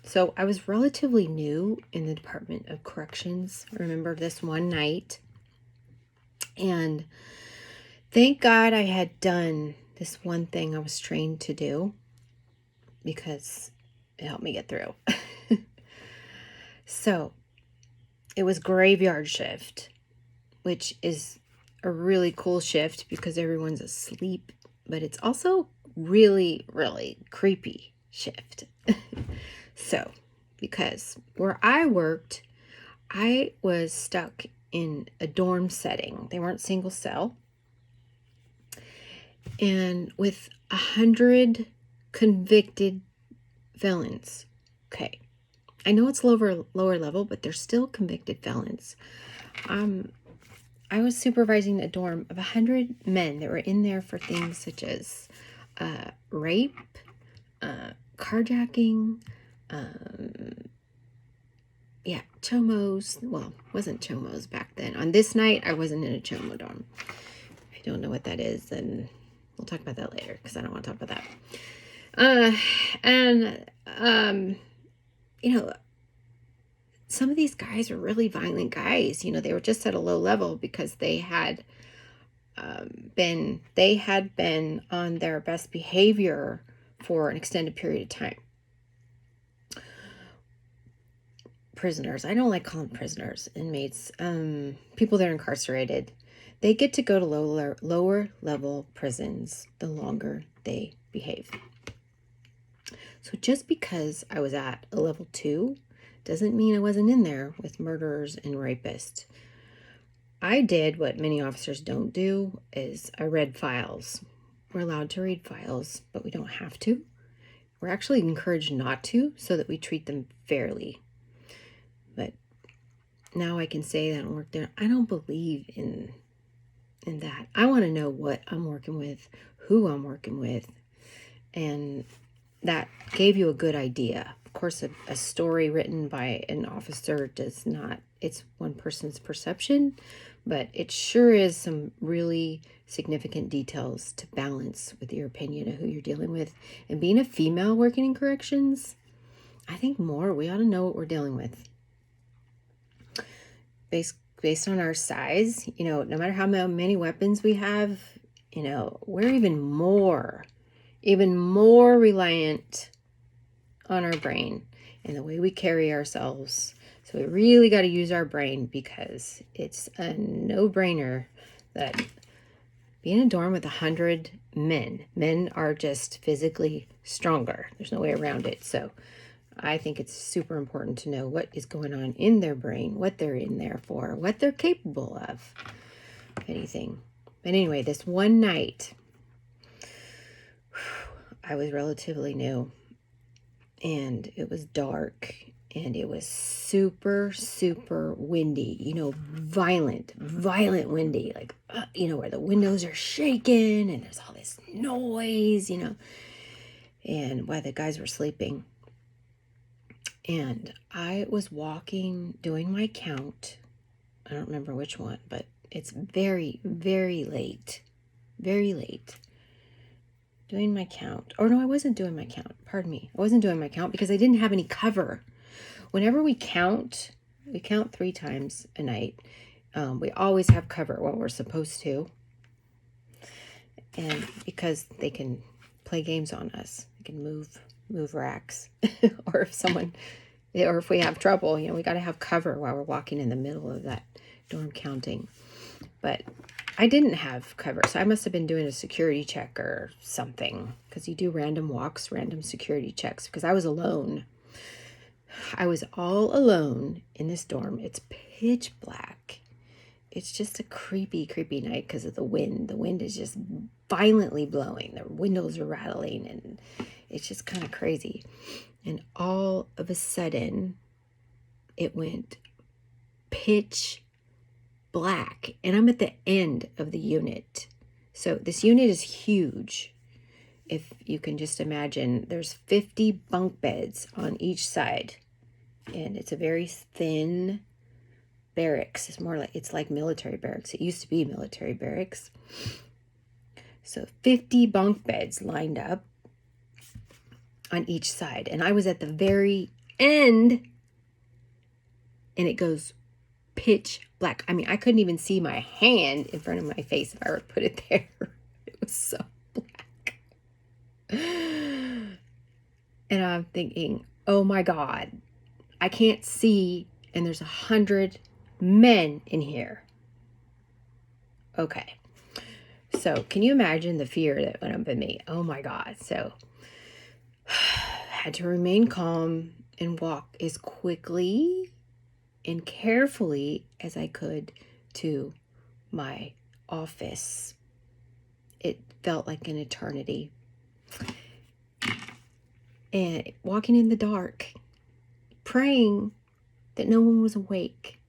So I was relatively new in the Department of Corrections. I remember this one night, and thank God I had done this one thing I was trained to do because it helped me get through. So it was graveyard shift, which is a really cool shift because everyone's asleep, but it's also really, really creepy shift. So, because where I worked, I was stuck in a dorm setting. They weren't single cell. And with 100 convicted felons. Okay. I know it's lower level, but they're still convicted felons. I was supervising a dorm of 100 men that were in there for things such as rape, carjacking, chomos. Well, wasn't chomos back then. On this night, I wasn't in a chomo dorm. If you don't know what that is, then we'll talk about that later because I don't want to talk about that. Some of these guys were really violent guys. They were just at a low level because they had been on their best behavior for an extended period of time. Prisoners, I don't like calling prisoners, inmates, people that are incarcerated, they get to go to lower level prisons the longer they behave. So just because I was at a level 2 doesn't mean I wasn't in there with murderers and rapists. I did what many officers don't do, is I read files. We're allowed to read files, but we don't have to. We're actually encouraged not to so that we treat them fairly. But now I can say that I don't work there. I don't believe in that. I want to know what I'm working with, who I'm working with, and that gave you a good idea. Of course, a story written by an officer does not, it's one person's perception, but it sure is some really significant details to balance with your opinion of who you're dealing with. And being a female working in corrections, I think we ought to know what we're dealing with. Based on our size, no matter how many weapons we have, we're even more reliant on our brain and the way we carry ourselves. So we really got to use our brain because it's a no-brainer that being in a dorm with 100 men are just physically stronger. There's no way around it. So I think it's super important to know what is going on in their brain, what they're in there for, what they're capable of, anything. But anyway, this one night, I was relatively new, and it was dark, and it was super, super windy, violent windy, like, where the windows are shaking, and there's all this noise, and while the guys were sleeping. And I was walking, doing my count. I don't remember which one, but it's very, very late. Very late. Doing my count. Or no, I wasn't doing my count. Pardon me. I wasn't doing my count because I didn't have any cover. Whenever we count 3 times a night. We always have cover when we're supposed to. And because they can play games on us. They can move racks. or if we have trouble, we got to have cover while we're walking in the middle of that dorm counting. But I didn't have cover, so I must have been doing a security check or something, because you do random walks, random security checks, because I was alone. I was all alone in this dorm. It's pitch black. It's just a creepy, creepy night because of the wind. The wind is just violently blowing. The windows are rattling, and it's just kind of crazy. And all of a sudden, it went pitch black. And I'm at the end of the unit. So this unit is huge. If you can just imagine, there's 50 bunk beds on each side. And it's a very thin barracks. It's like military barracks. It used to be military barracks. So 50 bunk beds lined up on each side. And I was at the very end and it goes pitch black. I mean, I couldn't even see my hand in front of my face if I were to put it there. It was so black. And I'm thinking, oh my God, I can't see, and there's 100 men in here. Okay. So can you imagine the fear that went up in me? Oh my God. So had to remain calm and walk as quickly and carefully as I could to my office. It felt like an eternity. And walking in the dark, praying that no one was awake,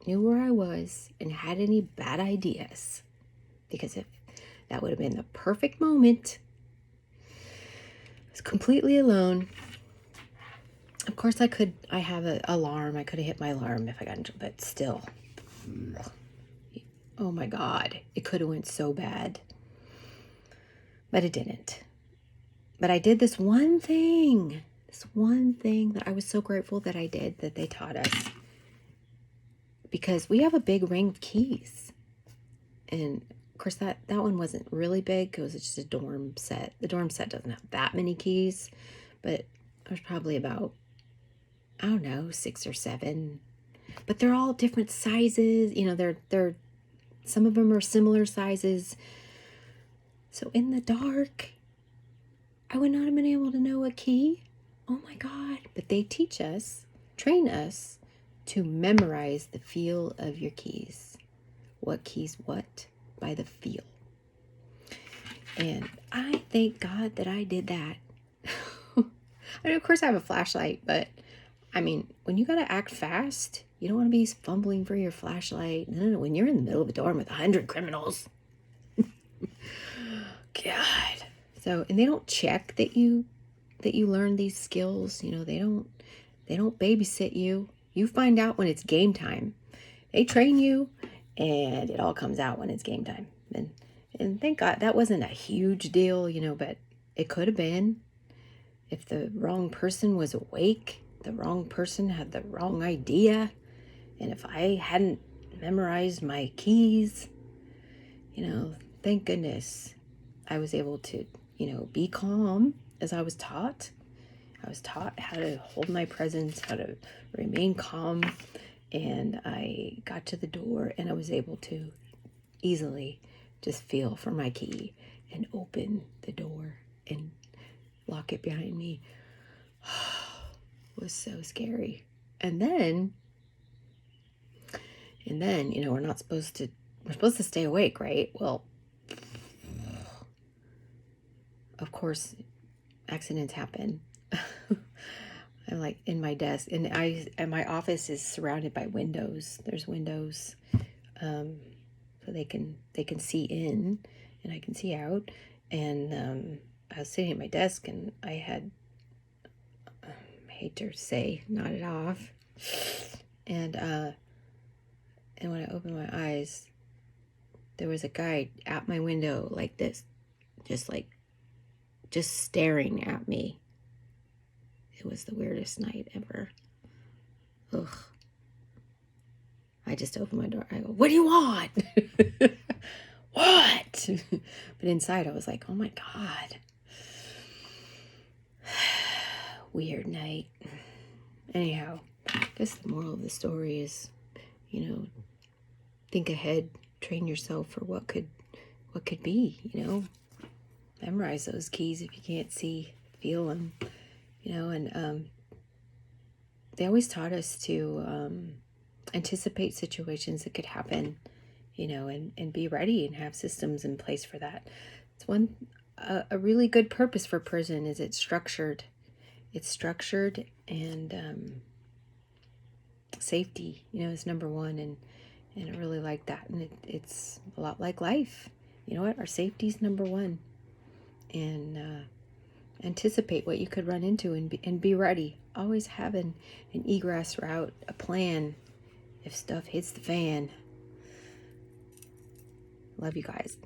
knew where I was, and had any bad ideas. Because if that would have been the perfect moment, I was completely alone. Of course, I have an alarm. I could have hit my alarm if I got into it, but still. Oh my God, it could have went so bad. But it didn't. But I did this one thing that I was so grateful that I did, that they taught us. Because we have a big ring of keys. And of course, that one wasn't really big. It was just a dorm set. The dorm set doesn't have that many keys, but there's probably about, I don't know, 6 or 7. But they're all different sizes. You know, they're some of them are similar sizes. So in the dark, I would not have been able to know a key. Oh my God. But they teach us, train us to memorize the feel of your keys. What keys what? By the feel. And I thank God that I did that. I mean, of course I have a flashlight, but I mean, when you gotta act fast, you don't want to be fumbling for your flashlight. No. When you're in the middle of a dorm with 100 criminals. God. So, and they don't check that you learn these skills. You know, they don't babysit you. You find out when it's game time. They train you, and it all comes out when it's game time. And thank God that wasn't a huge deal, you know, but it could have been. If the wrong person was awake, the wrong person had the wrong idea, and if I hadn't memorized my keys, you know, thank goodness I was able to, you know, be calm as I was taught. I was taught how to hold my presence, how to remain calm, and I got to the door and I was able to easily just feel for my key and open the door and lock it behind me. It was so scary. And then, you know, we're supposed to stay awake, right? Well, of course, accidents happen. I'm like in my desk, and my office is surrounded by windows. There's windows, so they can see in, and I can see out. And I was sitting at my desk, and I had, I hate to say, nodded off, and when I opened my eyes, there was a guy at my window like this, just staring at me. It was the weirdest night ever. Ugh. I just opened my door. I go, what do you want? What? But inside I was like, oh my God. Weird night. Anyhow, I guess the moral of the story is, you know, think ahead, train yourself for what could be, you know. Memorize those keys if you can't see, feel them, you know. And they always taught us to anticipate situations that could happen, you know, and be ready and have systems in place for that. It's a really good purpose for prison is it's structured. It's structured, and safety, you know, is number one. And I really like that. And it's a lot like life. You know what? Our safety is number one. And anticipate what you could run into and be ready. Always have an egress route, a plan if stuff hits the fan. Love you guys.